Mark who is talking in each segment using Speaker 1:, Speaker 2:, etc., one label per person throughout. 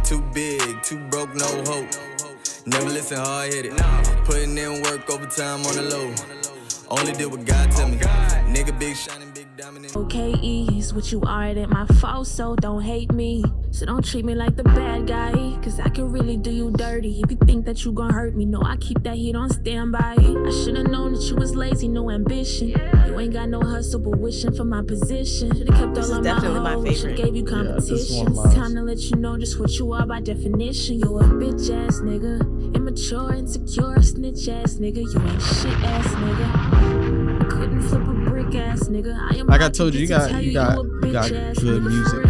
Speaker 1: Too big, too broke, no hope. Never listen hard-headed. Putting in work overtime on the low. Only did what God tell me. Nigga big shining, big dominant.
Speaker 2: Okay, is what you are, it ain't my fault, so don't hate me. So don't treat me like the bad guy, cause I can really do you dirty. If you think that you gon' hurt me, no, I keep that heat on standby. I should've known that you was lazy, no ambition. You ain't got no hustle, but wishing for my position. Should've kept all of my hoes, should've gave you competition. It's time to let you know just what you are by definition. You a bitch ass nigga, immature, insecure, snitch ass nigga. You ain't shit ass nigga. Couldn't flip a brick ass nigga.
Speaker 3: Like I told you, you got good music.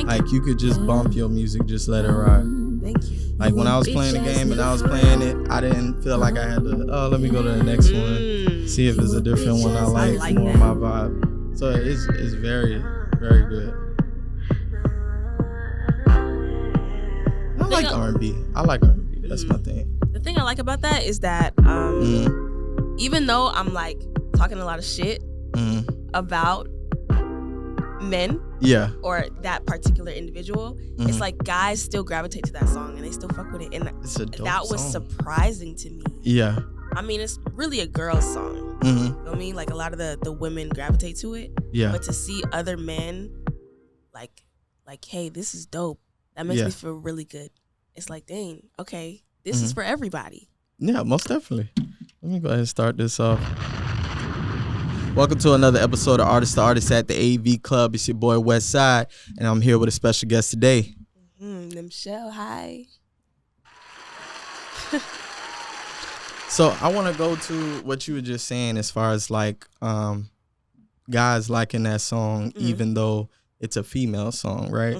Speaker 3: Like you could just bump your music, just let it ride.
Speaker 4: Thank you.
Speaker 3: Like when I was playing the game and I was playing it, I didn't feel like I had to, let me go to the next one, see if it's a different one I like more my vibe. So it's very, very good. I like R&B. I like R&B. That's my thing.
Speaker 4: The thing I like about that is that even though I'm like talking a lot of shit about men, or that particular individual, it's like guys still gravitate to that song and they still fuck with it, and that was surprising to me. I mean, it's really a girl's song. You know what I mean? Like a lot of the women gravitate to it. But to see other men like, hey, this is dope. That makes me feel really good. It's like, dang, okay, this is for everybody.
Speaker 3: Yeah, most definitely. Let me go ahead and start this off. Welcome to another episode of Artist to Artist at the AV Club. It's your boy West Side, and I'm here with a special guest today.
Speaker 4: Nemchel, hi.
Speaker 3: So I want to go to what you were just saying as far as like guys liking that song, even though it's a female song, right?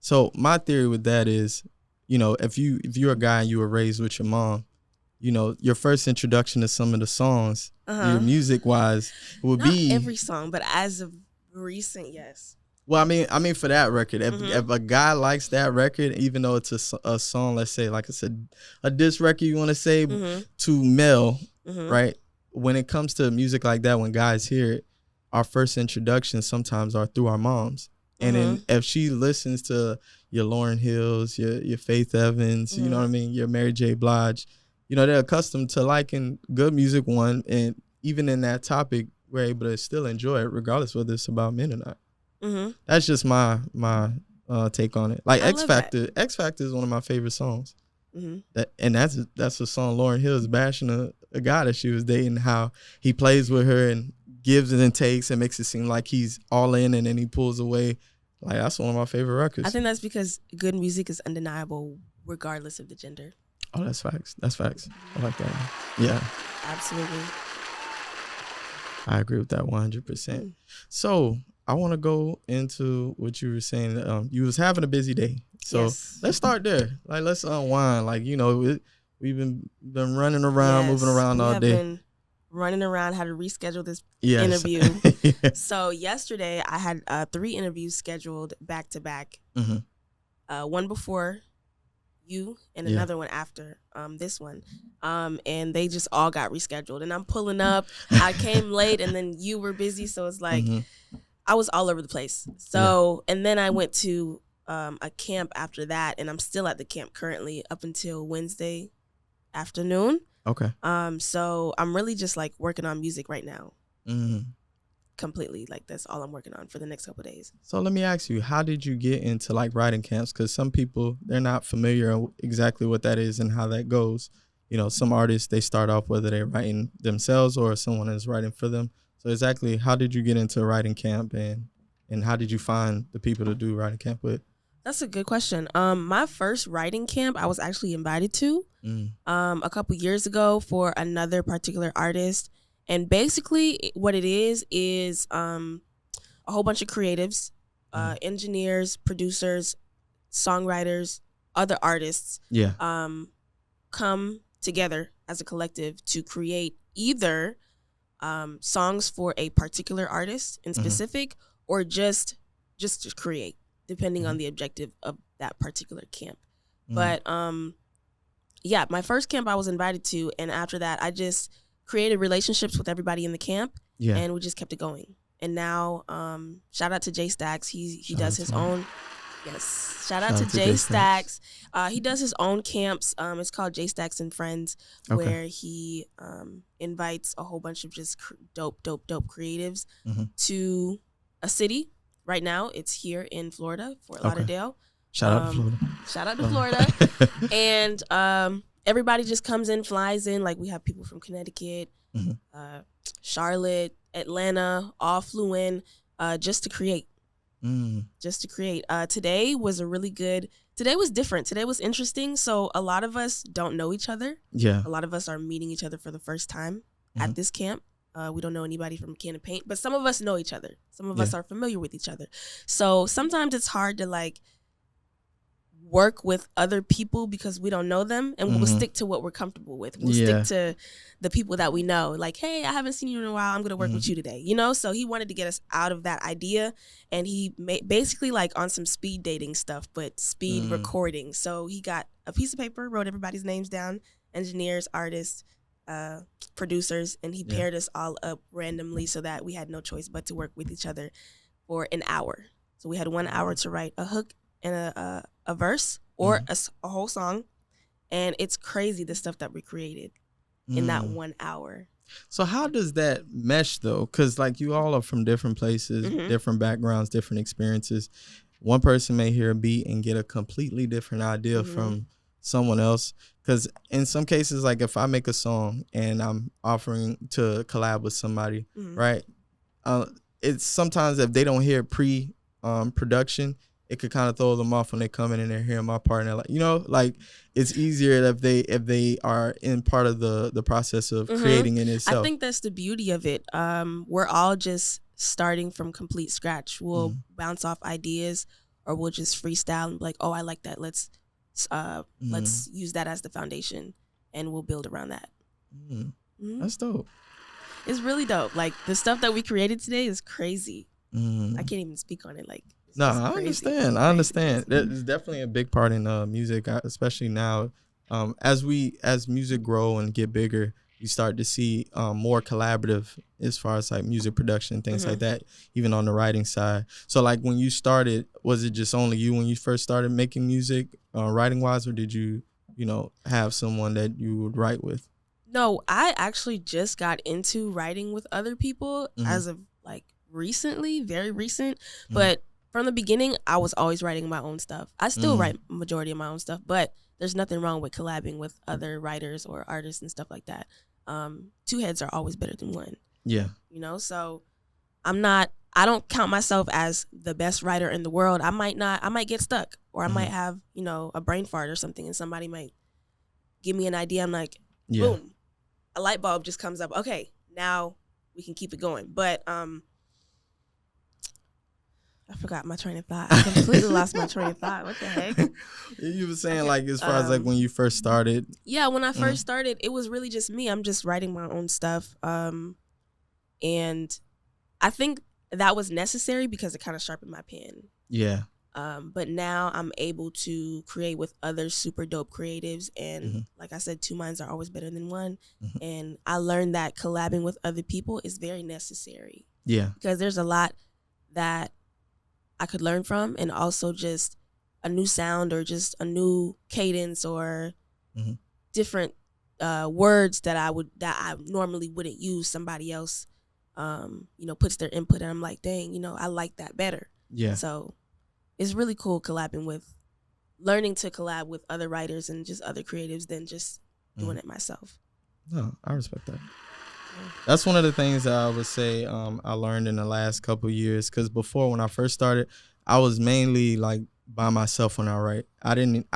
Speaker 3: So my theory with that is, you know, if you're a guy and you were raised with your mom, you know, your first introduction to some of the songs, your music-wise, would be...
Speaker 4: Not every song, but as of recent, yes.
Speaker 3: Well, I mean, for that record, if a guy likes that record, even though it's a song, let's say, like I said, a diss record, you want to say, to male, right? When it comes to music like that, when guys hear it, our first introductions sometimes are through our moms. And then if she listens to your Lauryn Hills, your Faith Evans, you know what I mean, your Mary J. Blige, you know, they're accustomed to liking good music, one, and even in that topic, we're able to still enjoy it, regardless whether it's about men or not. That's just my take on it. Like X Factor is one of my favorite songs. That's a song Lauryn Hill is bashing a guy that she was dating, how he plays with her and gives and takes and makes it seem like he's all in and then he pulls away. Like, that's one of my favorite records.
Speaker 4: I think that's because good music is undeniable regardless of the gender.
Speaker 3: Oh, that's facts. I like that. Yeah.
Speaker 4: Absolutely.
Speaker 3: I agree with that 100%. So I want to go into what you were saying. You was having a busy day. So let's start there. Like, let's unwind. Like, you know, we've been running around, moving around all day. Been
Speaker 4: running around, had to reschedule this interview. So yesterday I had 3 interviews scheduled back to back. One before you and another one after this one, and they just all got rescheduled, and I'm pulling up. I came late and then you were busy, so it's like I was all over the place. So and then I went to a camp after that, and I'm still at the camp currently up until Wednesday afternoon.
Speaker 3: Okay.
Speaker 4: So I'm really just like working on music right now. Completely, like that's all I'm working on for the next couple of days.
Speaker 3: So let me ask you, how did you get into like writing camps? Because some people, they're not familiar exactly what that is and how that goes. You know, some artists, they start off whether they're writing themselves or someone is writing for them. So exactly, how did you get into writing camp, and how did you find the people to do writing camp with?
Speaker 4: That's a good question. My first writing camp I was actually invited to a couple years ago for another particular artist. And basically what it is a whole bunch of creatives, engineers, producers, songwriters, other artists come together as a collective to create either songs for a particular artist in specific or just to create, depending on the objective of that particular camp. But my first camp I was invited to, and after that I just created relationships with everybody in the camp, and we just kept it going. And now shout out to Jay Stacks, he does his own Yes. Shout out to Jay Stacks. He does his own camps. It's called Jay Stacks and Friends, where he invites a whole bunch of just dope creatives to a city. Right now, it's here in Florida, Fort Lauderdale.
Speaker 3: Shout out to Florida.
Speaker 4: Shout out to Florida. And everybody just comes in, flies in. Like, we have people from Connecticut, Charlotte, Atlanta, all flew in just to create. Today was today was different. Today was interesting. So a lot of us don't know each other.
Speaker 3: Yeah.
Speaker 4: A lot of us are meeting each other for the first time at this camp. We don't know anybody from a can of paint, but some of us know each other. Some of us are familiar with each other. So sometimes it's hard to like work with other people because we don't know them, and we'll stick to what we're comfortable with. We'll stick to the people that we know. Like, hey, I haven't seen you in a while. I'm going to work with you today. You know? So he wanted to get us out of that idea, and he basically like on some speed dating stuff, but speed recording. So he got a piece of paper, wrote everybody's names down, engineers, artists, producers, and he paired us all up randomly so that we had no choice but to work with each other for an hour. So we had 1 hour to write a hook and a verse or a whole song, and it's crazy the stuff that we created in that 1 hour.
Speaker 3: So how does that mesh though? Because like you all are from different places, different backgrounds, different experiences. One person may hear a beat and get a completely different idea from someone else. Because in some cases, like if I make a song and I'm offering to collab with somebody, right? It's sometimes if they don't hear pre-production, it could kind of throw them off when they come in and they're hearing my part, and they're like, you know, like it's easier if they are in part of the process of creating it itself.
Speaker 4: I think that's the beauty of it. We're all just starting from complete scratch. We'll bounce off ideas, or we'll just freestyle and be like, oh, I like that. Let's use that as the foundation, and we'll build around that.
Speaker 3: That's dope.
Speaker 4: It's really dope. Like the stuff that we created today is crazy. I can't even speak on it. Like.
Speaker 3: No, I understand. There's definitely a big part in music, especially now. As music grow and get bigger, you start to see more collaborative as far as like music production, things like that, even on the writing side. So like when you started, was it just only you when you first started making music, writing wise, or did you have someone that you would write with?
Speaker 4: No, I actually just got into writing with other people as of like recently, very recent, but from the beginning, I was always writing my own stuff. I still write majority of my own stuff, but there's nothing wrong with collabing with other writers or artists and stuff like that. Two heads are always better than one. Yeah. So I don't count myself as the best writer in the world. I might get stuck, or I might have, a brain fart or something, and somebody might give me an idea. I'm like, boom, a light bulb just comes up. Okay, now we can keep it going. But I forgot my train of thought. I completely lost my train of thought. What the heck?
Speaker 3: You were saying like as far as like when you first started.
Speaker 4: Yeah, when I first started, it was really just me. I'm just writing my own stuff. And I think that was necessary because it kind of sharpened my pen. Yeah. But now I'm able to create with other super dope creatives. And like I said, two minds are always better than one. And I learned that collabing with other people is very necessary. Yeah. Because there's a lot that I could learn from, and also just a new sound or just a new cadence or different words that I normally wouldn't use. Somebody else, puts their input, and I'm like, dang, I like that better. Yeah. So it's really cool learning to collab with other writers and just other creatives than just doing it myself.
Speaker 3: No, I respect that. That's one of the things that I would say I learned in the last couple of years, because before, when I first started, I was mainly like by myself when I write. I didn't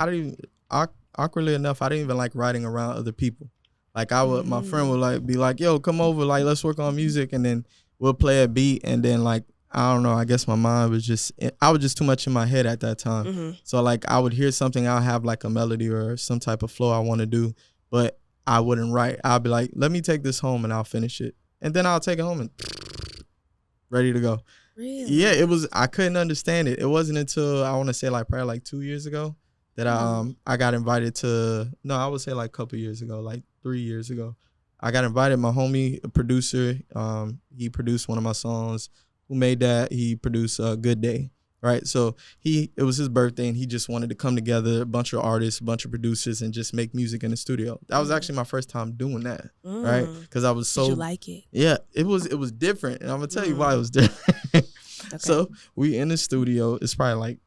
Speaker 3: awkwardly enough, I didn't even like writing around other people. Like my friend would be like, yo, come over, like let's work on music, and then we'll play a beat, and then like I don't know, I guess my mind was I was just too much in my head at that time. So like I would hear something, I'll have like a melody or some type of flow I want to do, but I wouldn't write. I'll be like, let me take this home and I'll finish it. And then I'll take it home and ready to go. Really? Yeah, I couldn't understand it. It wasn't until I want to say like probably like 2 years ago that I got invited to, no, I would say like a couple years ago, like 3 years ago. I got invited, my homie, a producer, he produced one of my songs. Who made that? He produced Good Day. right? So it was his birthday, and he just wanted to come together, a bunch of artists, a bunch of producers, and just make music in the studio. That was actually my first time doing that, right? Because I was so.
Speaker 4: Did you like it?
Speaker 3: Yeah, it was different, and I'm gonna tell you why it was different.
Speaker 4: Okay.
Speaker 3: So we in the studio. It's probably like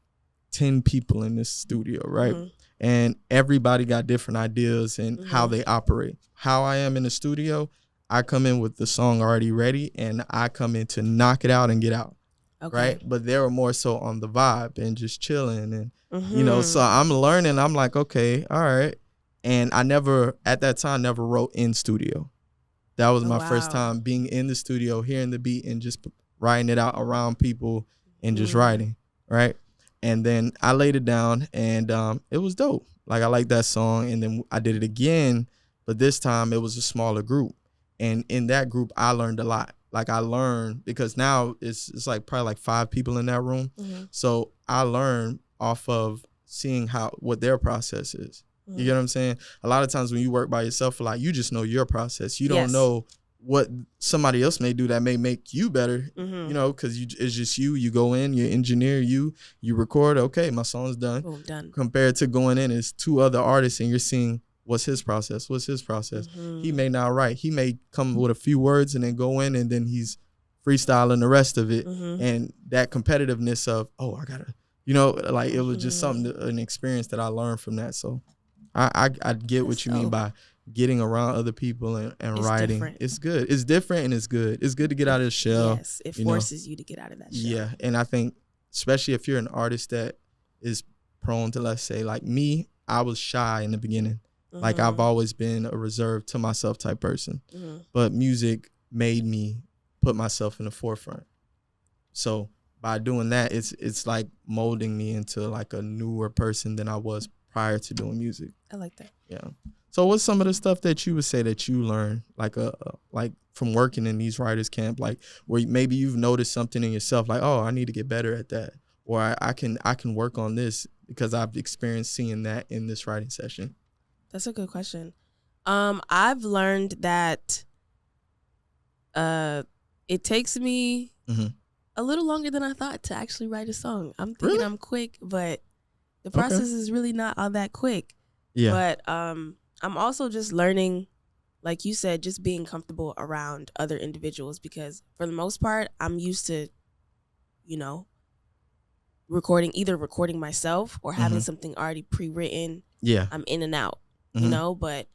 Speaker 3: 10 people in this studio, right? And everybody got different ideas and how they operate. How I am in the studio, I come in with the song already ready, and I come in to knock it out and get out.
Speaker 4: Okay.
Speaker 3: Right? But they were more so on the vibe and just chilling. And, you know, so I'm learning. I'm like, okay, all right. And I never, at that time, never wrote in studio. That was my first time being in the studio, hearing the beat and just writing it out around people and just writing, right? And then I laid it down, and it was dope. Like, I liked that song, and then I did it again, but this time it was a smaller group. And in that group, I learned a lot. Like, I learned, because now it's like probably like 5 people in that room. So I learned off of seeing what their process is. You get what I'm saying? A lot of times when you work by yourself a lot, you just know your process. You don't know what somebody else may do that may make you better, you know, because it's just you go in, you engineer, you record, okay, my song's done.
Speaker 4: Boom, done.
Speaker 3: Compared to going in as 2 other artists and you're seeing what's his process. He may not write. He may come with a few words and then go in and then he's freestyling the rest of it. And that competitiveness of, oh, I gotta, you know, like it was just an experience that I learned from that. So I get what you mean by getting around other people and writing.
Speaker 4: Different.
Speaker 3: It's good. It's different and it's good. It's good to get out of the shell.
Speaker 4: Yes, it forces you to get out of that shell.
Speaker 3: Yeah, and I think especially if you're an artist that is prone to, let's say, like me, I was shy in the beginning. Like, I've always been a reserved to myself type person. But music made me put myself in the forefront. So by doing that, it's like molding me into like a newer person than I was prior to doing music.
Speaker 4: I like that.
Speaker 3: Yeah. So what's some of the stuff that you would say that you learned, like from working in these writers camp, like where maybe you've noticed something in yourself, like, oh, I need to get better at that, or I can work on this because I've experienced seeing that in this writing session?
Speaker 4: That's a good question. I've learned that it takes me a little longer than I thought to actually write a song. I'm thinking I'm quick, but the process is really not all that quick. Yeah. But I'm also just learning, like you said, just being comfortable around other individuals, because for the most part, I'm used to, you know, recording myself or having something already pre-written. Yeah. I'm in and out, you know, but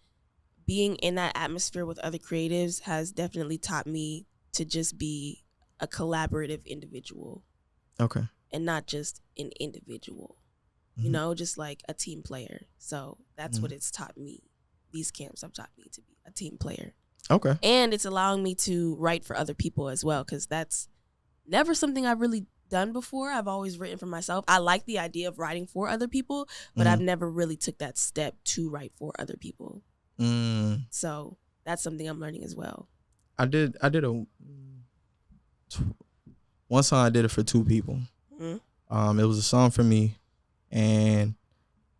Speaker 4: being in that atmosphere with other creatives has definitely taught me to just be a collaborative individual. Okay. And not just an individual, you know, just like a team player. So that's what it's taught me. These camps have taught me to be a team player. Okay. And it's allowing me to write for other people as well, because that's never something I've really done before. I've always written for myself. I like the idea of writing for other people, but I've never really took that step to write for other people. So that's something I'm learning as well.
Speaker 3: I did one song. I did it for 2 people. It was a song for me, and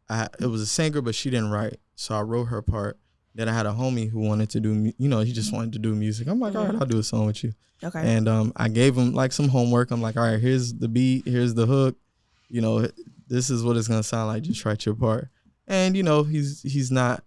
Speaker 3: it was a singer, but she didn't write, so I wrote her part. Then I had a homie who wanted to do, you know, he just wanted to do music. I'm like, all right, I'll do a song with you. Okay. And I gave him like some homework. I'm like, all right, here's the beat, here's the hook. You know, this is what it's gonna sound like. Just write your part. And you know, he's not.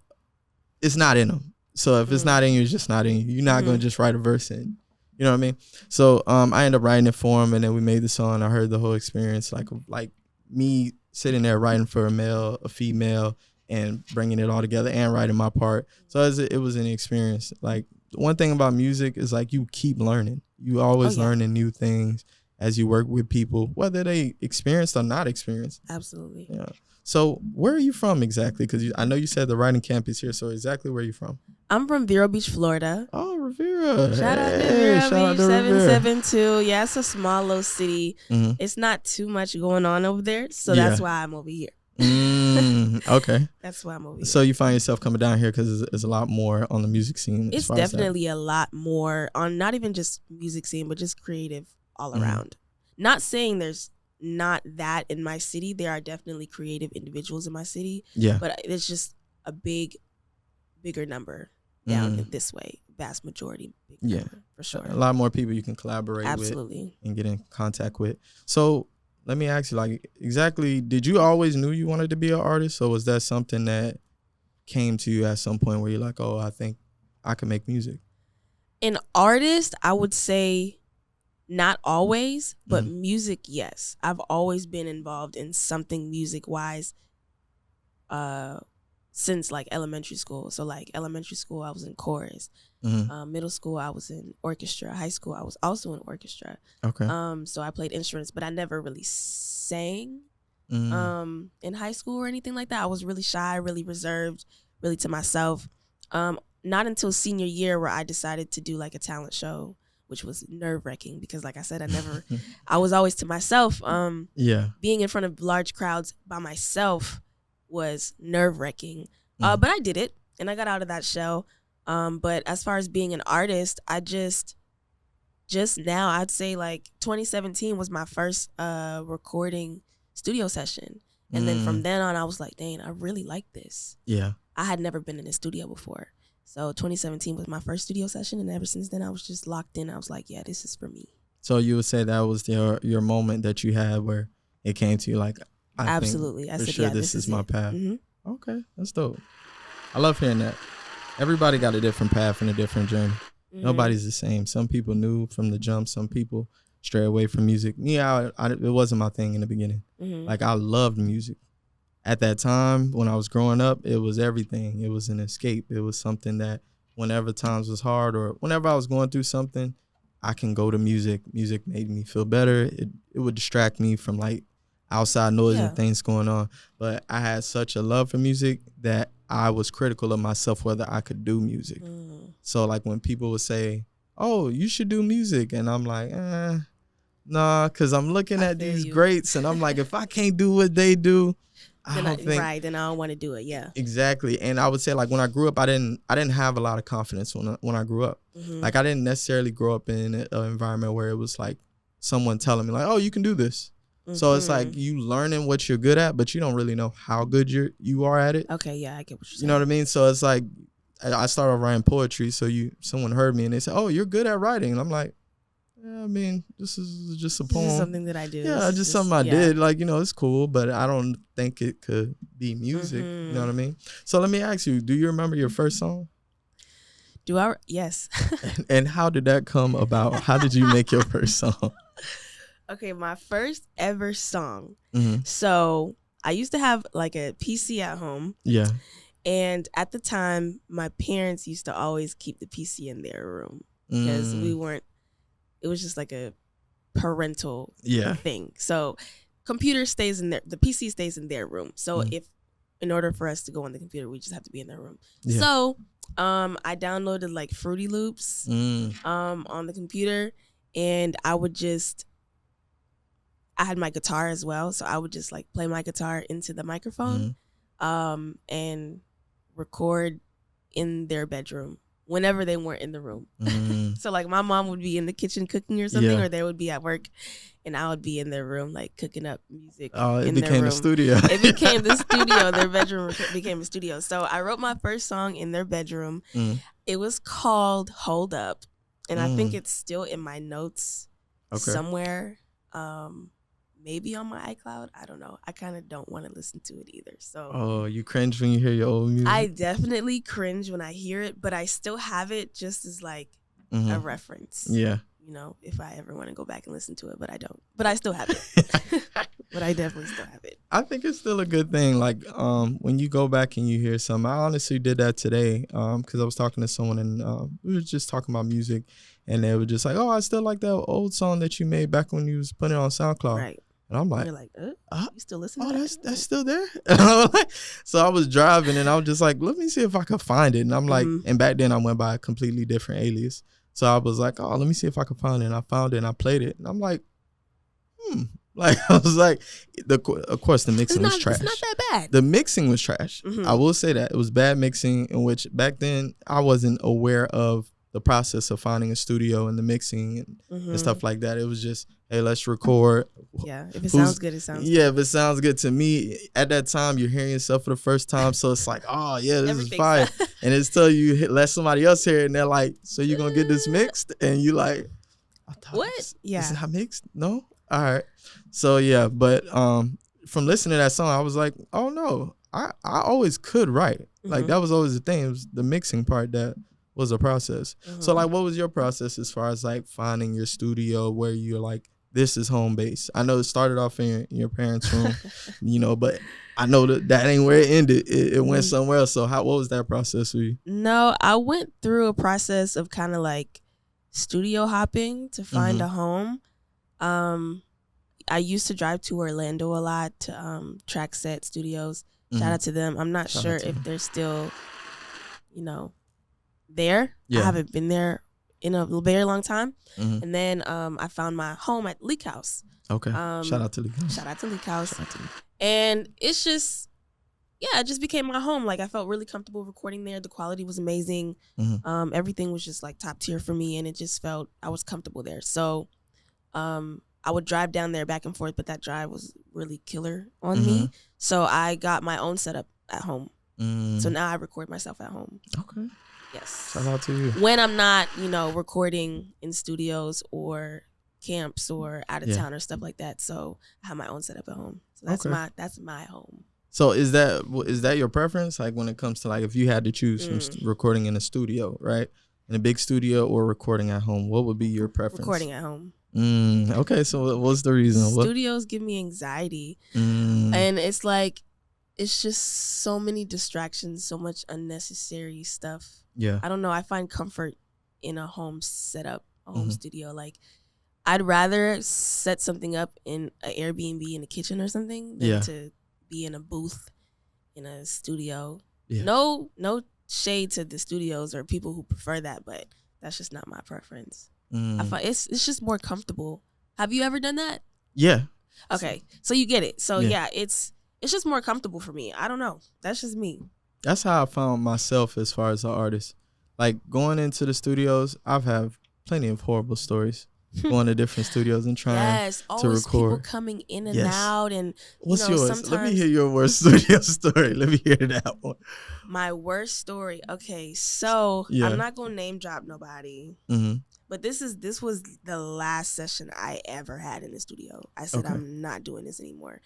Speaker 3: It's not in him. So if it's not in you, it's just not in you. You're not gonna just write a verse in. You know what I mean? So I ended up writing it for him, and then we made the song. I heard the whole experience, like me sitting there writing for a male, a female, and bringing it all together and writing my part. So it was an experience. Like, one thing about music is like you keep learning. You always learning new things as you work with people, whether they experienced or not experienced.
Speaker 4: Absolutely.
Speaker 3: Yeah. So where are you from exactly? Because I know you said the writing camp is here. So exactly where are you from?
Speaker 4: I'm from Vero Beach, Florida.
Speaker 3: Oh, Rivera.
Speaker 4: Shout out to Vero Beach, 772. Yeah, it's a small little city. It's not too much going on over there. So that's why I'm over here.
Speaker 3: Okay.
Speaker 4: That's why I'm over here.
Speaker 3: So you find yourself coming down here because there's a lot more on the music scene.
Speaker 4: It's definitely a lot more on not even just music scene, but just creative all around. Not saying there's not that in my city. There are definitely creative individuals in my city. Yeah. But it's just a bigger number down this way. Vast majority. Big number, for sure.
Speaker 3: A lot more people you can collaborate with and get in contact with. So let me ask you, like, exactly, did you always knew you wanted to be an artist, or was that something that came to you at some point where you're like, oh, I think I can make music?
Speaker 4: An artist, I would say not always, but music, yes. I've always been involved in something music-wise since, like, elementary school. So, like, elementary school, I was in chorus. Middle school, I was in orchestra. High school, I was also in orchestra.
Speaker 3: Okay.
Speaker 4: So I played instruments, but I never really sang in high school or anything like that. I was really shy, really reserved, really to myself. Not until senior year where I decided to do like a talent show, which was nerve-wracking because, like I said, I was always to myself. Being in front of large crowds by myself was nerve-wracking. But I did it, and I got out of that shell. But as far as being an artist, I just now, I'd say like 2017 was my first recording studio session. And then from then on, I was like, dang, I really like this. Yeah. I had never been in a studio before. So 2017 was my first studio session. And ever since then, I was just locked in. I was like, yeah, this is for me.
Speaker 3: So you would say that was your moment that you had where it came to you like,
Speaker 4: absolutely.
Speaker 3: I said, sure, yeah, this is my path. Mm-hmm. Okay, that's dope. I love hearing that. Everybody got a different path and a different journey. Nobody's the same. Some people knew from the jump. Some people stray away from music. Yeah, it wasn't my thing in the beginning. Like, I loved music. At that time, when I was growing up, it was everything. It was an escape. It was something that whenever times was hard or whenever I was going through something, I can go to music. Music made me feel better. It would distract me from, like, outside noise and things going on. But I had such a love for music that I was critical of myself whether I could do music. So, like, when people would say, oh, you should do music, and I'm like, nah, because I'm looking at these greats, and I'm like, if I can't do what they do,
Speaker 4: then I don't want to do it. Yeah,
Speaker 3: exactly. And I would say, like, when I grew up, I didn't have a lot of confidence when I grew up. Like, I didn't necessarily grow up in an environment where it was like someone telling me like, oh, you can do this. So it's like you learning what you're good at, but you don't really know how good you are at it.
Speaker 4: Okay, yeah, I get what you're saying.
Speaker 3: You know what I mean? So it's like I started writing poetry. So someone heard me and they said, oh, you're good at writing. And I'm like, yeah, I mean, this is just a poem.
Speaker 4: This is something that I do.
Speaker 3: Yeah, just something I did. Like, it's cool, but I don't think it could be music. You know what I mean? So let me ask you, do you remember your first song?
Speaker 4: Yes.
Speaker 3: And how did that come about? How did you make your first song?
Speaker 4: Okay, my first ever song. So I used to have like a PC at home. Yeah. And at the time, my parents used to always keep the PC in their room because it was just like a parental thing. So computer stays in there, the PC stays in their room. So in order for us to go on the computer, we just have to be in their room. Yeah. So I downloaded like Fruity Loops on the computer, and I had my guitar as well, so I would just like play my guitar into the microphone and record in their bedroom whenever they weren't in the room. So like my mom would be in the kitchen cooking or something, or they would be at work, and I would be in their room like cooking up music. Oh, it became a studio. It became the studio. Their bedroom became a studio. So I wrote my first song in their bedroom. It was called Hold Up, and I think it's still in my notes somewhere. Maybe on my iCloud. I don't know. I kind of don't want to listen to it either. So. Oh,
Speaker 3: you cringe when you hear your old music?
Speaker 4: I definitely cringe when I hear it, but I still have it just as like a reference. Yeah. If I ever want to go back and listen to it, but I don't. But I still have it. But I definitely still have it.
Speaker 3: I think it's still a good thing. Like when you go back and you hear something. I honestly did that today because I was talking to someone and we were just talking about music, and they were just like, oh, I still like that old song that you made back when you was putting it on SoundCloud. Right. And I'm like,
Speaker 4: you're like, you still listening to that?
Speaker 3: That's still there? So I was driving and I was just like, let me see if I could find it. And I'm like, and back then I went by a completely different alias. So I was like, oh, let me see if I can find it. And I found it and I played it. And I'm like, Like, I was like, of course the mixing was trash.
Speaker 4: It's not that bad.
Speaker 3: The mixing was trash. I will say that. It was bad mixing, in which back then I wasn't aware of the process of finding a studio and the mixing and stuff like that. It was just, hey, let's record.
Speaker 4: Yeah, if it sounds good, it sounds good.
Speaker 3: Yeah, if it sounds good to me. At that time, you're hearing yourself for the first time, so it's like, oh, yeah, this is fire. And it's till you let somebody else hear it, and they're like, so you're going to get this mixed? And you like,
Speaker 4: what?
Speaker 3: Is it not mixed? No? All right. So yeah, but from listening to that song, I was like, oh no, I always could write. Like that was always the thing. It was the mixing part that was a process. So like, what was your process as far as like finding your studio where you're like, this is home base? I know it started off in your parents' room, but I know that ain't where it ended. It went somewhere else. So what was that process for you?
Speaker 4: No, I went through a process of kind of like studio hopping to find a home. I used to drive to Orlando a lot to Track Set Studios. Shout out to them. I'm not sure if they're still, there.
Speaker 3: Yeah.
Speaker 4: I haven't been there in a very long time. And then I found my home at Leak House.
Speaker 3: Okay. Shout out to Leak House.
Speaker 4: Shout out to Leak House. And it's just, it just became my home. Like I felt really comfortable recording there. The quality was amazing. Everything was just like top tier for me, and it just felt I was comfortable there. So I would drive down there back and forth, but that drive was really killer on me. So I got my own setup at home. So now I record myself at home.
Speaker 3: Okay.
Speaker 4: Yes.
Speaker 3: Shout out to you.
Speaker 4: When I'm not, recording in studios or camps or out of town or stuff like that. So I have my own setup at home. So that's my home.
Speaker 3: So is that your preference? Like when it comes to like if you had to choose from recording in a studio, right? In a big studio or recording at home, what would be your preference?
Speaker 4: Recording at home.
Speaker 3: Okay, so what's the reason?
Speaker 4: Studios give me anxiety. And it's like, it's just so many distractions, so much unnecessary stuff.
Speaker 3: Yeah.
Speaker 4: I don't know. I find comfort in a home setup, a home studio. Like, I'd rather set something up in an Airbnb in a kitchen or something than to be in a booth in a studio. Yeah. No shade to the studios or people who prefer that, but that's just not my preference. I find it's just more comfortable. Have you ever done that?
Speaker 3: Yeah.
Speaker 4: Okay, so you get it. So it's just more comfortable for me. I don't know. That's just me.
Speaker 3: That's how I found myself as far as an artist. Like going into the studios, I've had plenty of horrible stories. Going to different studios and trying to record.
Speaker 4: People coming in and out. And
Speaker 3: what's yours? Sometimes... Let me hear your worst studio story. Let me hear that one.
Speaker 4: My worst story. Okay, so I'm not gonna name drop nobody. But this was the last session I ever had in the studio. I said I'm not doing this anymore.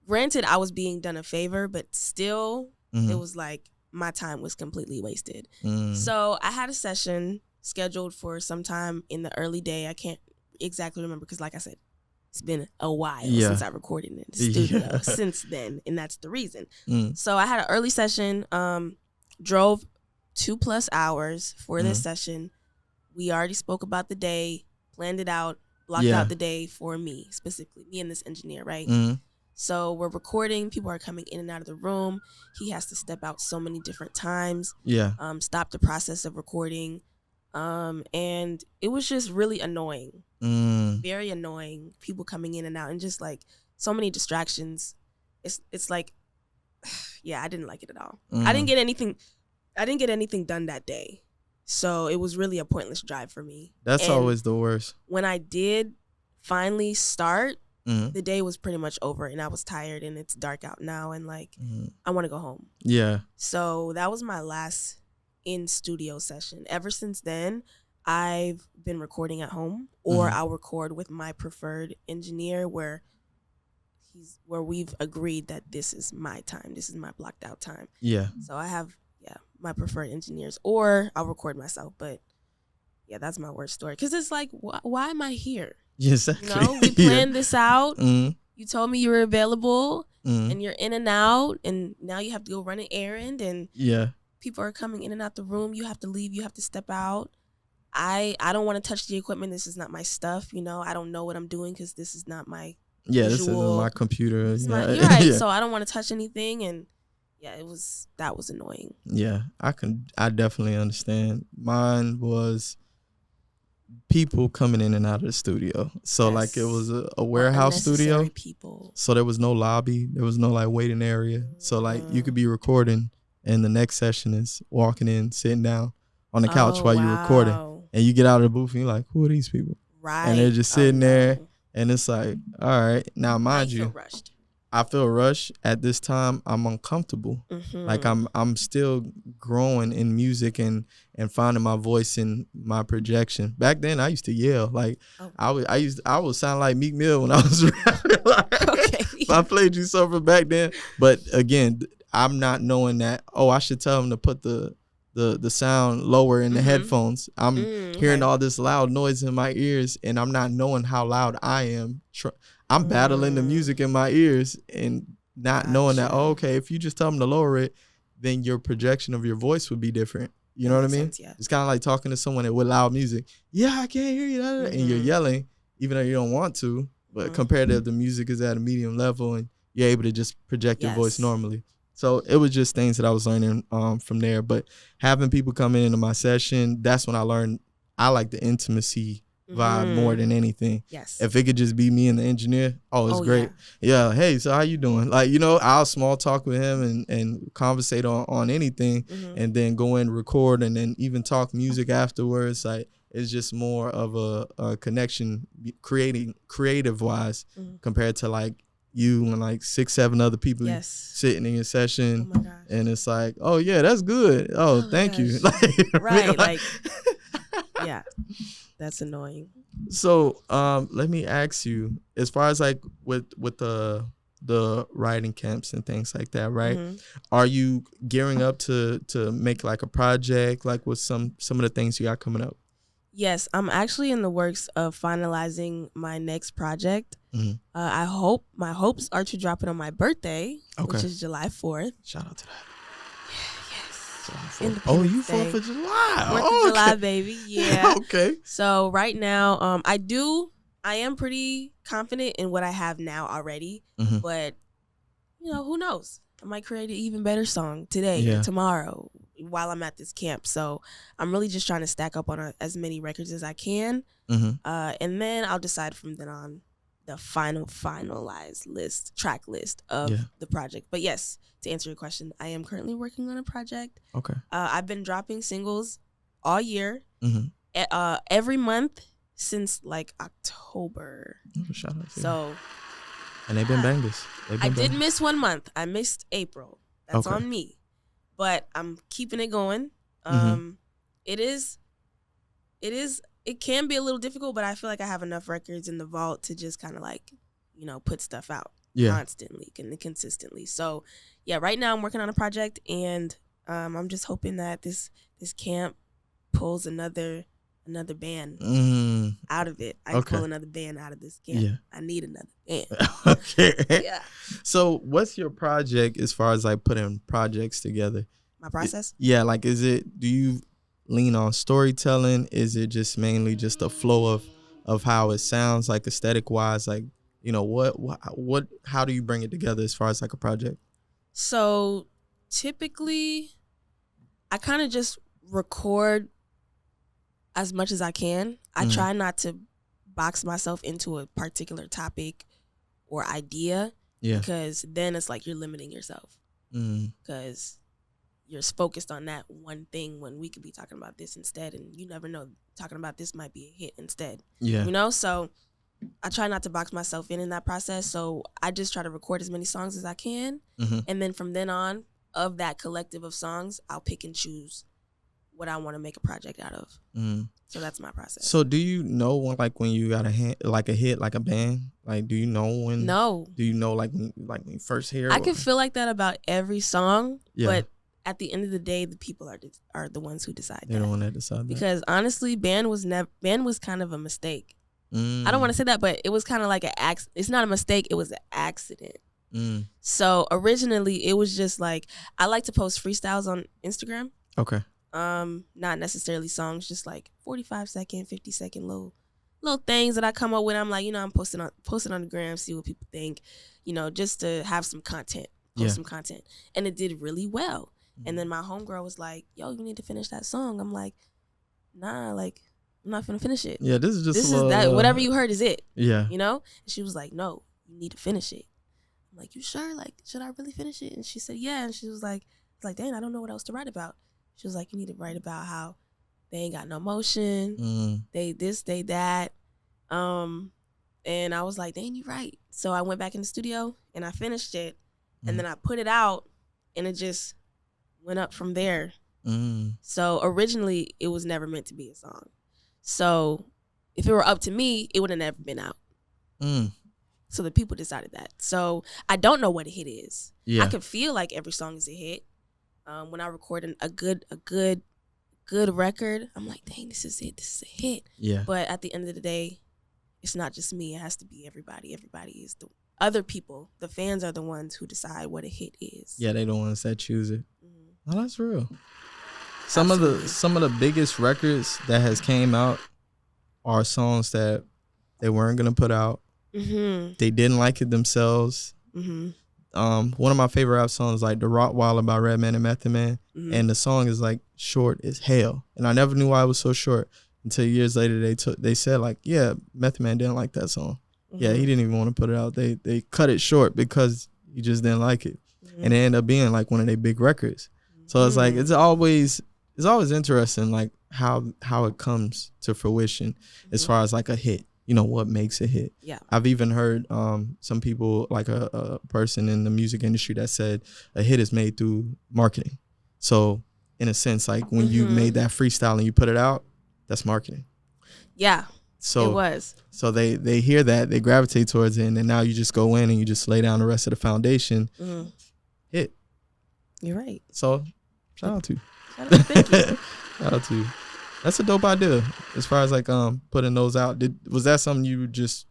Speaker 4: Granted, I was being done a favor, but still, it was like my time was completely wasted. So I had a session scheduled for sometime in the early day. I can't exactly remember because, like I said, it's been a while since I recorded in the studio since then, and that's the reason. So I had an early session, drove 2+ hours for this session. We already spoke about the day, planned it out, blocked out the day for me, specifically, me and this engineer, right? So we're recording. People are coming in and out of the room. He has to step out so many different times. Stop the process of recording. And it was just really annoying. Very annoying. People coming in and out and just like so many distractions. It's like, I didn't like it at all. I didn't get anything done that day. So it was really a pointless drive for me.
Speaker 3: That's always the worst.
Speaker 4: When I did finally start, the day was pretty much over and I was tired and it's dark out now and like I want to go home. Yeah. So that was my last in-studio session. Ever since then, I've been recording at home or I'll record with my preferred engineer where we've agreed that this is my time. This is my blocked out time. Yeah. So I have my preferred engineers or I'll record myself. But that's my worst story. Because it's like, why am I here? Exactly. We planned this out. You told me you were available and you're in and out and now you have to go run an errand and people are coming in and out the room. You have to leave. You have to step out. I don't want to touch the equipment. This is not my stuff. I don't know what I'm doing because this is not my
Speaker 3: this isn't my computer.
Speaker 4: You're right. So I don't want to touch anything and that was annoying.
Speaker 3: Yeah, I definitely understand. Mine was people coming in and out of the studio. So like it was a warehouse studio. People. So there was no lobby. There was no like waiting area. So like you could be recording and the next session is walking in, sitting down on the couch while you're recording. And you get out of the booth and you're like, who are these people? Right. And they're just sitting there and it's like, all right. Now mind you.
Speaker 4: Rushed.
Speaker 3: I feel rushed at this time. I'm uncomfortable. Like I'm still growing in music and finding my voice in my projection. Back then, I used to yell. Like I would sound like Meek Mill when I was rapping. Like,
Speaker 4: Okay.
Speaker 3: I played you something back then. But again, I'm not knowing that. Oh, I should tell him to put the sound lower in the headphones. I'm hearing all this loud noise in my ears, and I'm not knowing how loud I am. I'm battling the music in my ears and not knowing that, oh, okay, if you just tell them to lower it, then your projection of your voice would be different. You know what I mean?
Speaker 4: Sense, yeah.
Speaker 3: It's kind of like talking to someone with loud music. Yeah, I can't hear you. And you're yelling, even though you don't want to. But compared to if the music is at a medium level and you're able to just project your voice normally. So it was just things that I was learning from there. But having people come into my session, that's when I learned I like the intimacy vibe more than anything.
Speaker 4: Yes.
Speaker 3: If it could just be me and the engineer, it's great. Yeah. Hey, so how you doing? Like, I'll small talk with him and conversate on anything and then go in, record, and then even talk music afterwards. Like, it's just more of a connection creative wise compared to like you and like 6-7 other people sitting in your session.
Speaker 4: Oh my gosh.
Speaker 3: And it's like, oh yeah, that's good. Oh thank you.
Speaker 4: Right. Like, yeah. That's annoying.
Speaker 3: So let me ask you, as far as like with the writing camps and things like that, right? Are you gearing up to make like a project, like with some of the things you got coming up?
Speaker 4: Yes, I'm actually in the works of finalizing my next project. My hopes are to drop it on my birthday, which is July 4th.
Speaker 3: Shout out to that.
Speaker 4: Oh,
Speaker 3: you 4th of July.
Speaker 4: 4th of July, baby. Yeah.
Speaker 3: Okay.
Speaker 4: So right now, I am pretty confident in what I have now already, but who knows? I might create an even better song today or tomorrow while I'm at this camp. So I'm really just trying to stack up on as many records as I can. And then I'll decide from then on the finalized track list of the project. But yes, to answer your question, I am currently working on a project.
Speaker 3: Okay.
Speaker 4: I've been dropping singles all year, every month since like October.
Speaker 3: Shout out to
Speaker 4: so,
Speaker 3: and they've been bangers.
Speaker 4: I did miss 1 month. I missed April. That's on me, but I'm keeping it going. It can be a little difficult, but I feel like I have enough records in the vault to just kind of like, put stuff out constantly and consistently. So yeah, right now I'm working on a project, and I'm just hoping that this camp pulls another band out of it. I can pull another band out of this camp. Yeah. I need another band.
Speaker 3: Okay.
Speaker 4: Yeah.
Speaker 3: So what's your project as far as like putting projects together?
Speaker 4: My process?
Speaker 3: Like do you lean on storytelling? Is it just mainly just a flow of how it sounds, like aesthetic wise? Like, what how do you bring it together as far as like a project?
Speaker 4: So typically I kind of just record as much as I can. I try not to box myself into a particular topic or idea, because then it's like you're limiting yourself, because you're focused on that one thing when we could be talking about this instead, and you never know, talking about this might be a hit instead. So I try not to box myself in that process. So I just try to record as many songs as I can, and then from then on, of that collective of songs, I'll pick and choose what I want to make a project out of. So that's my process.
Speaker 3: So do you know when you got a hit, like a band? Like, do you know when?
Speaker 4: No.
Speaker 3: Do you know like when you first hear?
Speaker 4: I can feel like that about every song, but at the end of the day, the people are the ones who decide.
Speaker 3: They're the one that decide that.
Speaker 4: Because honestly, B.A.N was kind of a mistake. I don't want to say that, but it was kind of like it's not a mistake. It was an accident. So originally, it was just like, I like to post freestyles on Instagram.
Speaker 3: Okay.
Speaker 4: Not necessarily songs, just like 45-second, 50-second little things that I come up with. I'm like, I'm posting on the gram, see what people think, just to have some content, some content. And it did really well. And then my homegirl was like, yo, you need to finish that song. I'm like, nah, like, I'm not gonna finish it.
Speaker 3: Yeah, this is
Speaker 4: that. Whatever you heard is it.
Speaker 3: Yeah.
Speaker 4: And she was like, no, you need to finish it. I'm like, you sure? Like, should I really finish it? And she said, yeah. And she was like, dang, I don't know what else to write about. She was like, you need to write about how they ain't got no motion. They this, they that. And And I was like, dang, you're right. So I went back in the studio and I finished it. And then I put it out and it just went up from there. So originally it was never meant to be a song. So if it were up to me, it would have never been out. So the people decided that. So I don't know what a hit is. Yeah. I can feel like every song is a hit. When I record a good record, I'm like, dang, this is it. This is a hit. Yeah. But at the end of the day, it's not just me. It has to be everybody. Everybody is the other people. The fans are the ones who decide what a hit is.
Speaker 3: Yeah, they the ones that choose it. Oh, that's real. Some of the biggest records that has came out are songs that they weren't gonna put out. They didn't like it themselves. One of my favorite rap songs, like "The Rottweiler" by Redman and Method Man, and the song is like short as hell. And I never knew why it was so short until years later they said like, yeah, Method Man didn't like that song. Yeah, he didn't even want to put it out. They cut it short because he just didn't like it, and it ended up being like one of their big records. So it's like it's always interesting like how it comes to fruition as far as like a hit. You know, what makes a hit. Yeah. I've even heard some people, like a person in the music industry that said a hit is made through marketing. So in a sense, like when you made that freestyle and you put it out, that's marketing.
Speaker 4: Yeah. So it was.
Speaker 3: So they hear that, they gravitate towards it, and then now you just go in and you just lay down the rest of the foundation. Hit.
Speaker 4: You're right.
Speaker 3: So shout out to you.
Speaker 4: Thank you.
Speaker 3: Shout out to you. That's a dope idea. As far as like putting those out, was that something you just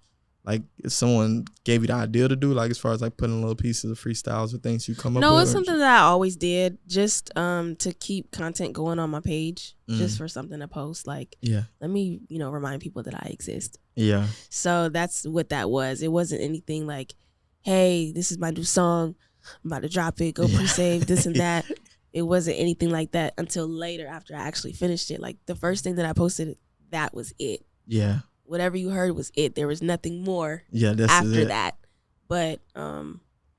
Speaker 3: like if someone gave you the idea to do? Like as far as like putting little pieces of freestyles or things you come up with?
Speaker 4: No, it's something that I always did just to keep content going on my page, just for something to post. Like, let me remind people that I exist. Yeah. So that's what that was. It wasn't anything like, hey, this is my new song, I'm about to drop it, go pre-save this and that. It wasn't anything like that until later after I actually finished it. Like the first thing that I posted, that was it. Yeah. Whatever you heard was it. There was nothing more after that. But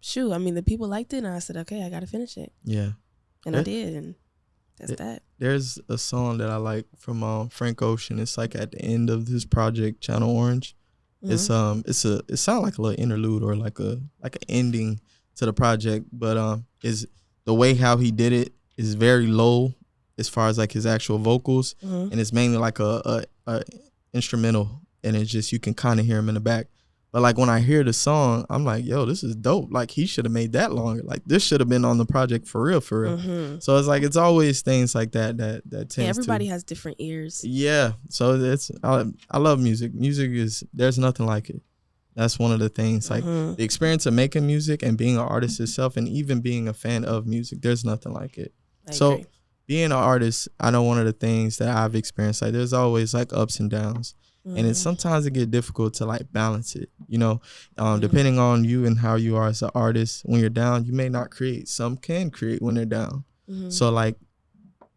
Speaker 4: shoot, I mean the people liked it and I said, okay, I gotta finish it. Yeah. And I did, and that's that.
Speaker 3: There's a song that I like from Frank Ocean. It's like at the end of this project, Channel Orange. It sounds like a little interlude or like an ending to the project, but is the way how he did it is very low as far as like his actual vocals, and it's mainly like a instrumental, and it's just you can kind of hear him in the back. But like when I hear the song, I'm like, yo, this is dope. Like he should have made that longer. Like this should have been on the project for real. So it's like it's always things like that tends
Speaker 4: everybody has different ears.
Speaker 3: Yeah. So I love music. Music there's nothing like it. That's one of the things, like the experience of making music and being an artist itself, and even being a fan of music, there's nothing like it. I agree. Being an artist, I know one of the things that I've experienced, like there's always like ups and downs, and sometimes it get difficult to like balance it, depending on you and how you are as an artist. When you're down, you may not create. Some can create when they're down. So like,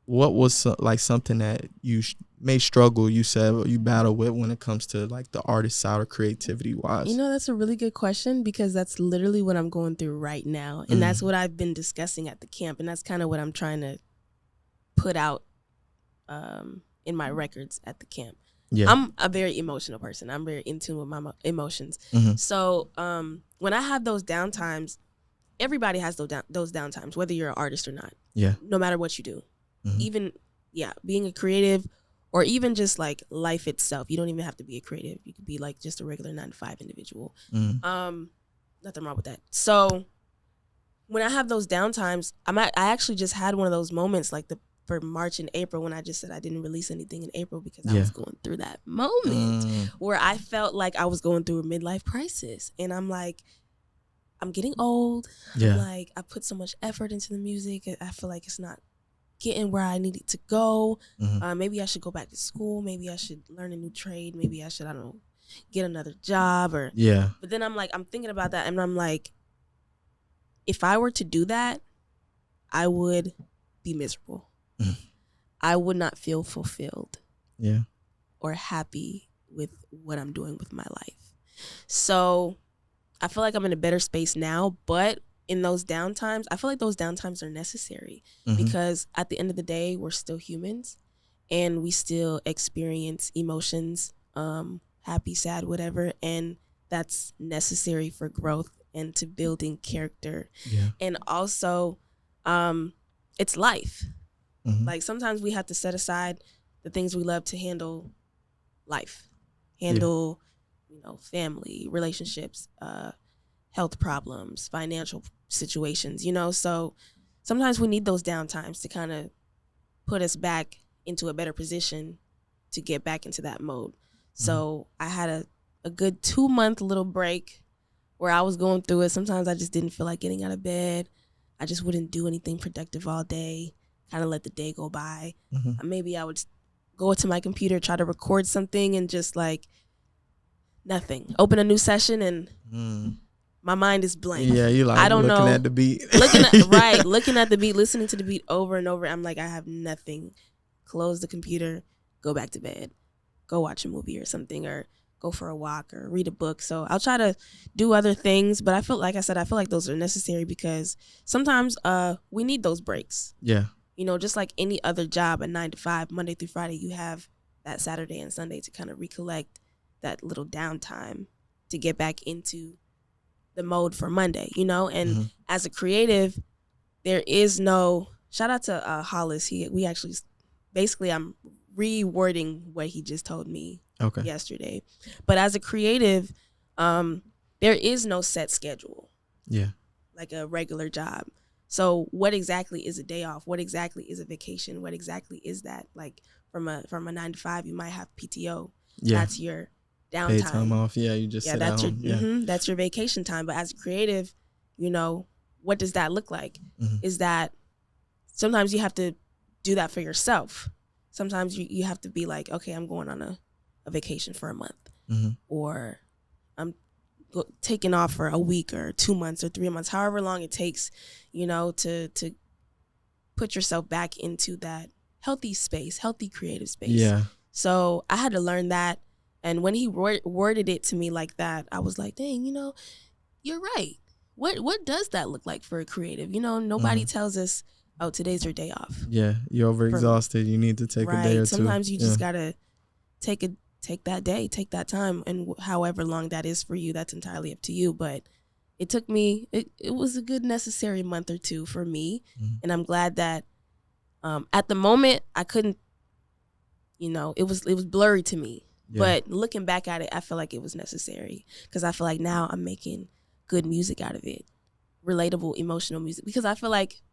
Speaker 3: what was like something that you may struggle, you said, or you battle with when it comes to like the artist side or creativity wise?
Speaker 4: That's a really good question, because that's literally what I'm going through right now. And that's what I've been discussing at the camp. And that's kind of what I'm trying to put out in my records at the camp. Yeah. I'm a very emotional person. I'm very in tune with my emotions. So when I have those down times, everybody has those down times, whether you're an artist or not. Yeah. No matter what you do. Even, being a creative, or even just like life itself. You don't even have to be a creative. You could be like just a regular 9-to-5 individual. Nothing wrong with that. So when I have those down times, I actually just had one of those moments like for March and April, when I just said I didn't release anything in April because I was going through that moment where I felt like I was going through a midlife crisis. And I'm like, I'm getting old. Yeah. Like I put so much effort into the music. I feel like it's not getting where I need it to go. Maybe I should go back to school. Maybe I should learn a new trade. Maybe I should, I don't know, get another job or. Yeah. But then I'm thinking about that, and I'm like, if I were to do that, I would be miserable. I would not feel fulfilled. Yeah. Or happy with what I'm doing with my life. So I feel like I'm in a better space now, but in those downtimes, I feel like those downtimes are necessary because at the end of the day, we're still humans and we still experience emotions, happy, sad, whatever. And that's necessary for growth and to building character.
Speaker 3: Yeah.
Speaker 4: And also, it's life.
Speaker 3: Mm-hmm.
Speaker 4: Like sometimes we have to set aside the things we love to handle life, handle, family, relationships, health problems, financial situations, So sometimes we need those downtimes to kind of put us back into a better position to get back into that mode. So I had a good 2-month little break where I was going through it. Sometimes I just didn't feel like getting out of bed. I just wouldn't do anything productive all day, kind of let the day go by. Maybe I would go to my computer, try to record something, and just like nothing. Open a new session and my mind is blank.
Speaker 3: Yeah, you like
Speaker 4: I don't
Speaker 3: looking
Speaker 4: know.
Speaker 3: at the beat.
Speaker 4: looking at the beat, listening to the beat over and over. I'm like, I have nothing. Close the computer, go back to bed, go watch a movie or something, or go for a walk or read a book. So I'll try to do other things, but I feel like those are necessary because sometimes we need those breaks.
Speaker 3: Yeah.
Speaker 4: Just like any other job, a 9 to 5, Monday through Friday, you have that Saturday and Sunday to kind of recollect that little downtime to get back into the mode for Monday, and as a creative, there is no, shout out to Hollis. We actually, basically I'm rewording what he just told me yesterday. But as a creative, there is no set schedule.
Speaker 3: Yeah.
Speaker 4: Like a regular job. So what exactly is a day off? What exactly is a vacation? What exactly is that? Like from a 9 to 5, you might have PTO.
Speaker 3: Yeah.
Speaker 4: That's your downtime.
Speaker 3: Paid time off. Yeah, you just sit at home.
Speaker 4: That's your vacation time. But as a creative, what does that look like? Is that sometimes you have to do that for yourself. Sometimes you have to be like, okay, I'm going on a vacation for a month, or I'm taking off for a week or 2 months or 3 months, however long it takes, to put yourself back into that healthy space, healthy creative space.
Speaker 3: Yeah. So
Speaker 4: I had to learn that. And when he worded it to me like that, I was like, dang, you're right. What does that look like for a creative? Nobody tells us, oh, today's your day off.
Speaker 3: Yeah, you're overexhausted. You need to take a day or two.
Speaker 4: Sometimes you just gotta take that day, take that time, and however long that is for you, that's entirely up to you. But it took me. It was a good necessary month or two for me, and I'm glad that at the moment I couldn't. It was blurry to me. Yeah. But looking back at it, I feel like it was necessary because I feel like now I'm making good music out of it, relatable, emotional music, because I feel like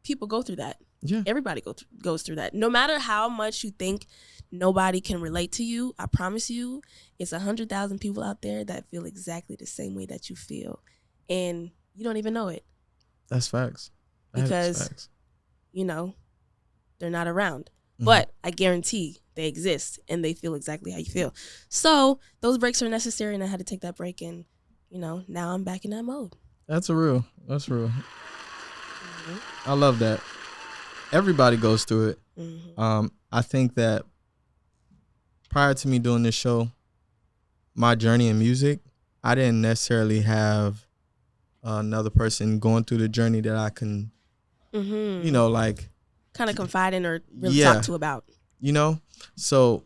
Speaker 4: people go through that. Yeah. Everybody goes through that. No matter how much you think nobody can relate to you, I promise you, it's 100,000 people out there that feel exactly the same way that you feel, and you don't even know it.
Speaker 3: That's facts.
Speaker 4: Because, they're not around. But I guarantee they exist and they feel exactly how you feel. So those breaks are necessary, and I had to take that break, and now I'm back in that mode. That's
Speaker 3: real. I love that. Everybody goes through it. I think that prior to me doing this show, my journey in music, I didn't necessarily have another person going through the journey that I can, like
Speaker 4: kind of confide in or really talk to about.
Speaker 3: So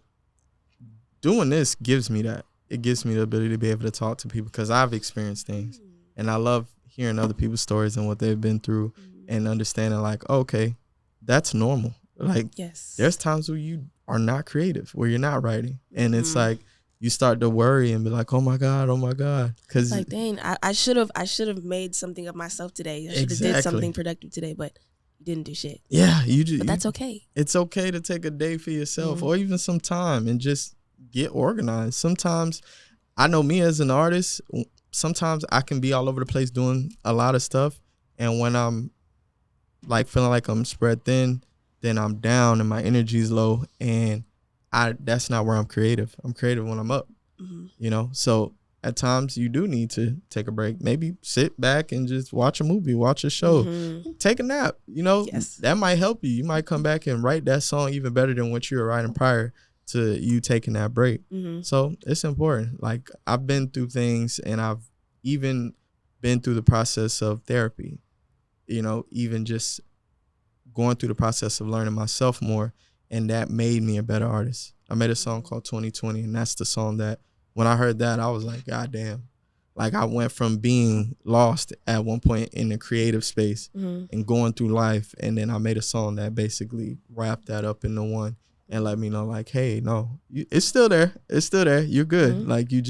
Speaker 3: doing this gives me that. It gives me the ability to be able to talk to people because I've experienced things, and I love hearing other people's stories and what they've been through, and understanding like, okay, that's normal. Like, there's times where you are not creative, where you're not writing, and it's like you start to worry and be like, oh my god, because
Speaker 4: like, dang, I should have made something of myself today. I should have did something productive today, but you didn't do shit.
Speaker 3: Yeah,
Speaker 4: but that's okay.
Speaker 3: It's okay to take a day for yourself, or even some time, and just get organized. Sometimes, I know me as an artist, sometimes I can be all over the place doing a lot of stuff, and when I'm like feeling like I'm spread thin, then I'm down and my energy's low, and that's not where I'm creative. I'm creative when I'm up, So at times you do need to take a break. Maybe sit back and just watch a movie, watch a show, take a nap. That might help you. You might come back and write that song even better than what you were writing prior to you taking that break. So it's important. Like, I've been through things, and I've even been through the process of therapy, even just going through the process of learning myself more, and that made me a better artist. I made a song called 2020, and that's the song that when I heard that, I was like, God damn, Like I went from being lost at one point in the creative space and going through life, and then I made a song that basically wrapped that up into one and let me know like, hey, no, it's still there. It's still there. You're good. Like you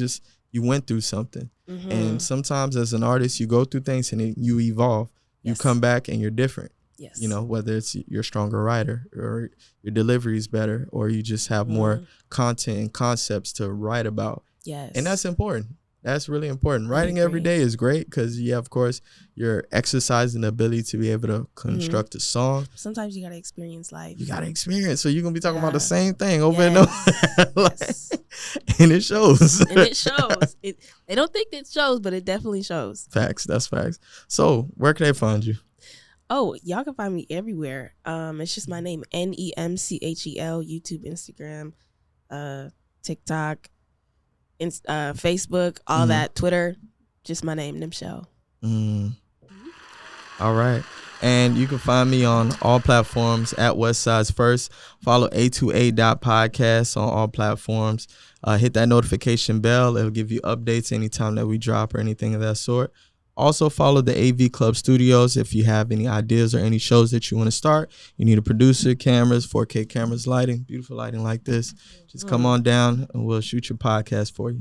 Speaker 3: went through something. And sometimes as an artist, you go through things and you evolve. You come back and you're different.
Speaker 4: Yes.
Speaker 3: You know, whether it's you're a stronger writer or your delivery is better or you just have more content and concepts to write about.
Speaker 4: Yes.
Speaker 3: And that's important. That's really important. Writing every day is great because, of course, you're exercising the ability to be able to construct a song.
Speaker 4: Sometimes you got to experience life.
Speaker 3: You got to experience. So you're going to be talking about the same thing over and over. And it shows.
Speaker 4: And it shows. They don't think it shows, but it definitely shows.
Speaker 3: Facts. That's facts. So where can they find you?
Speaker 4: Oh, y'all can find me everywhere. It's just my name, Nemchel, YouTube, Instagram, TikTok, Facebook, all that, Twitter, just my name, Nemchel.
Speaker 3: All right. And you can find me on all platforms at Westside's First. Follow A2A.podcast on all platforms. Hit that notification bell. It'll give you updates anytime that we drop or anything of that sort. Also follow the AV Club Studios if you have any ideas or any shows that you want to start. You need a producer, cameras, 4K cameras, lighting, beautiful lighting like this. Just come on down and we'll shoot your podcast for you.